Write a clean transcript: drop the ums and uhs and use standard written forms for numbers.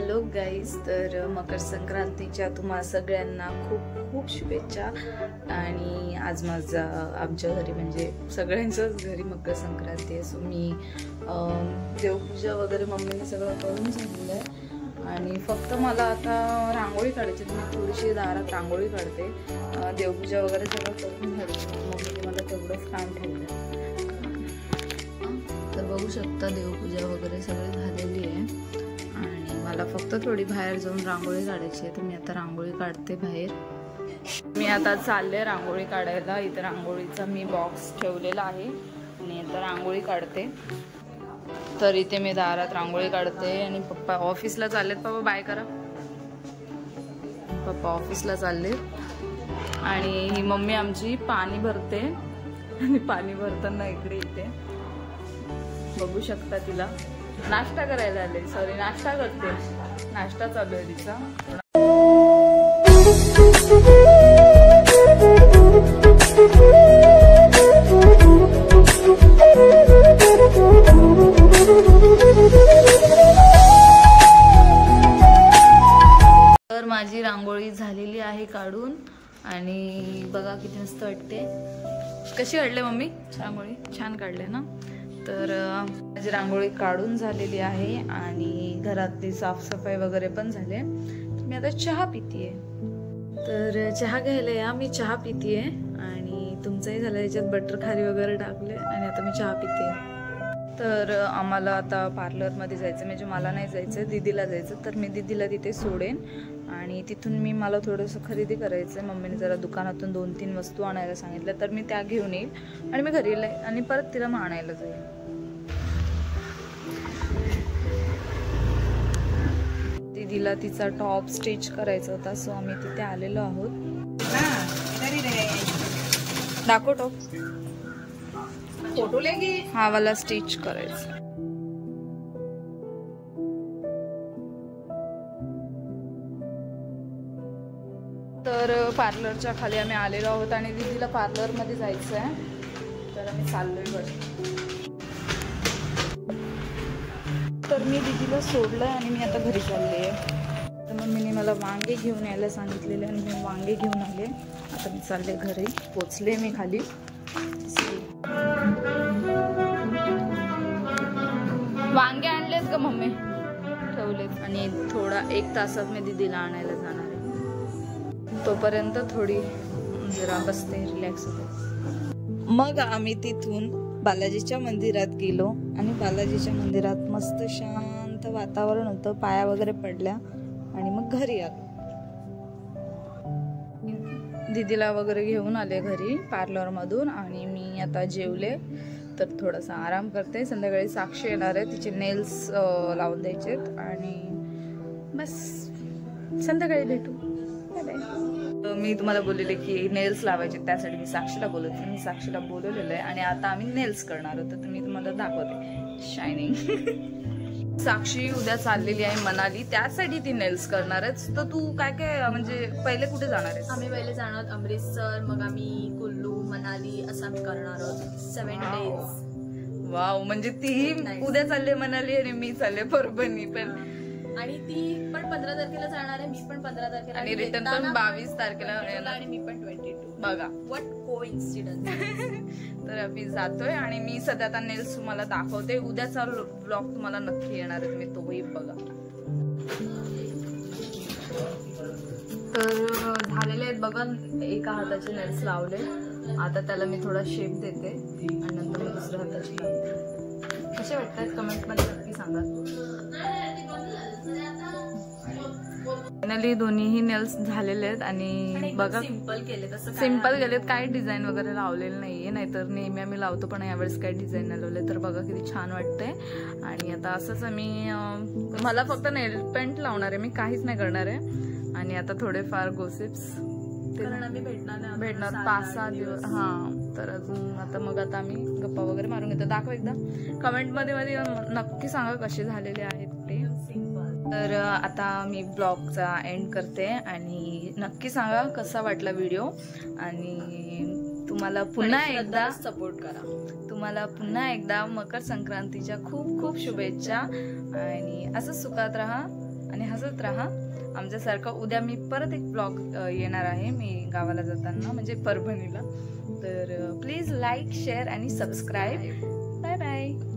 Hello guys, तर मकर संक्रांतीच्या तुम्हा सगळ्यांना खूप खूप शुभेच्छा। आणि आज माझा आमच्या घरी म्हणजे सगळ्यांच्याच घरी मकर संक्रांती आहे। सो मी देवपूजा वगैरे मम्मीने सगळं करून झालेलं आहे आणि फक्त मला आता रांगोळी काढायची। मी थोडीशी दारात रांगोळी काढते, देवपूजा वगैरे सगळं करून झालं। मम्मीने मला तेवढंच काम ठेवलं। तर बघू शकता देवपूजा वगैरे सगळी झालेली आहे आणि मला फक्त थोडी बाहेर जाऊन रांगोळी काढायची आहे। तर मी आता रांगोळी काढते बाहेर। मी आता चालले रांगोळी काढायला। इथे रांगोळीचा मी बॉक्स ठेवलेला आहे आणि आता रांगोळी काढते। तर इथे मी दारात रांगोळी काढते आणि पप्पा ऑफिसला चाललेत। पप्पा बाय करा। पप्पा ऑफिसला चालले आणि ही मम्मी आमची पाणी भरते आणि पाणी भरताना इकडे इथे बघू शकता तिला नाश्ता करायला आले। सॉरी, नाश्ता करते, नाश्ता चालू आहे तिचा। तर माझी रांगोळी झालेली आहे काढून आणि बघा किती मस्त वाटते। कशी काढले मम्मी रांगोळी? छान काढले ना? तर माझी रांगोळी काढून झालेली आहे आणि घरातली साफसफाई वगैरे पण झाले। मी आता चहा पितीये। तर चहा घ्यायला या, मी चहा पितीये आणि तुमचंही झालं। याच्यात बटर खारी वगैरे टाकले आणि आता मी चहा पिते। तर आम्हाला आता पार्लरमध्ये जायचं, म्हणजे मला नाही जायचं, दीदीला जायचं। तर मी दीदीला तिथे सोडेन आणि तिथून मला थोडंसं खरेदी करायचं आहे। मम्मीने जरा दुकानातून 2-3 वस्तू आणायला सांगितल्या, तर मी त्या घेऊन येईल आणि मी घरी येईल आणि परत तिला मग आणायला जाईल। दीदीला तिचा टॉप स्टिच करायचा होता, सो आम्ही तिथे आलेलो आहोत। दाखव टॉप, फोटो लेंगे। हा वाला स्टिच करायचा। तर पार्लरच्या खाली आम्ही आलेलो आहोत आणि दीदीला पार्लरमध्ये जायचं आहे, तर आम्ही चाललोय घरी। तर मी दीदीला सोडलं आणि मी आता घरी चालले आहे। तर मम्मीने मला वांगे घेऊन यायला सांगितलेले आणि मी वांगे घेऊन आले। आता मी चालले घरी, पोचले मी खाली। वांगे आणलेत का मम्मी? ठेवलेत आणि थोडा 1 तासात मी दीदीला आणायला जाणार आहे। तोपर्यंत थोडी जरा बसते, रिलॅक्स होते। मग आम्ही तिथून बालाजीच्या मंदिरात गेलो आणि बालाजीच्या मंदिरात मस्त शांत वातावरण होतं, पाया वगैरे पडल्या आणि मग घरी आलो। दीदीला वगैरे घेऊन आले घरी पार्लरमधून आणि मी आता जेवले, तर थोडासा आराम करते। संध्याकाळी साक्षी येणार आहे, तिचे नेल्स लावून द्यायचेत आणि बस संध्याकाळी भेटू। मी तुम्हाला बोललेले की नेल्स लावायचे, त्यासाठी मी साक्षीला बोलवते। मी साक्षीला बोलवलेलं आहे आणि आता आम्ही नेल्स करणार आहोत, तर मी तुम्हाला दाखवते शायनिंग। साक्षी उद्या चाललेली आहे मनाली, त्यासाठी ती नेल्स करणार आहे। तर तू काय काय म्हणजे पहिले कुठे जाणार आहेस? आम्ही पहिले जाणार आहोत अमृतसर, मग आम्ही कुल्लू, मनाली असं आम्ही करणार आहोत 7 days। वाव, म्हणजे ती उद्या चालले मनाली आणि मी चालले परभणी पण। आणि ती पण 15 तारखेला जाणार आहे, मी पण 15 तारखेला आणि रिटर्न पण 22 तारखेला आणि मी पण 22। बघा व्हॉट कोइन्सिडन्स। तर आम्ही जातोय आणि मी सध्या आता नेल्स तुम्हाला दाखवते। उद्याचा व्लॉग तुम्हाला नक्की येणार आहे, तुम्ही तोही बघा। तर झालेले आहेत बघा, एका हाताचे नेल्स लावले। आता त्याला मी थोडा शेप देते आणि नंतर मी दुसऱ्या हाताचे लावते। कसे वाटतात कमेंट मध्ये नक्की सांगा। फायनली दोन्हीही नेल्स झालेले आहेत आणि बघा सिंपल केलेत, काही डिझाईन वगैरे लावलेलं नाहीये। नाहीतर नेहमी आम्ही लावतो, पण यावेळेस काही डिझाईन नाही लावले। तर बघा किती छान वाटतंय। आणि आता असंच आम्ही मला फक्त नेल पेंट लावणार आहे, मी काहीच नाही करणार आहे। आणि आता थोडेफार गोसिप्स भेटणार 5-6 दिवस। हा, तर अजून आता आम्ही गप्पा वगैरे मारून घेतो। दाखव एकदा कमेंट मध्ये नक्की सांगा कसे झालेले आहेत ते। तर आता मी ब्लॉगचा एंड करते आणि नक्की सांगा कसा वाटला व्हिडिओ आणि तुम्हाला पुन्हा एकदा सपोर्ट करा। तुम्हाला पुन्हा एकदा मकर संक्रांतीच्या खूप खूप शुभेच्छा आणि असं सुखात राहा। आणि हसत राहा आमच्यासारखं. उद्या मी परत एक ब्लॉग येणार आहे मी गावाला जाताना, म्हणजे परभणीला. तर प्लीज लाईक, शेअर आणि सबस्क्राईब. Bye bye.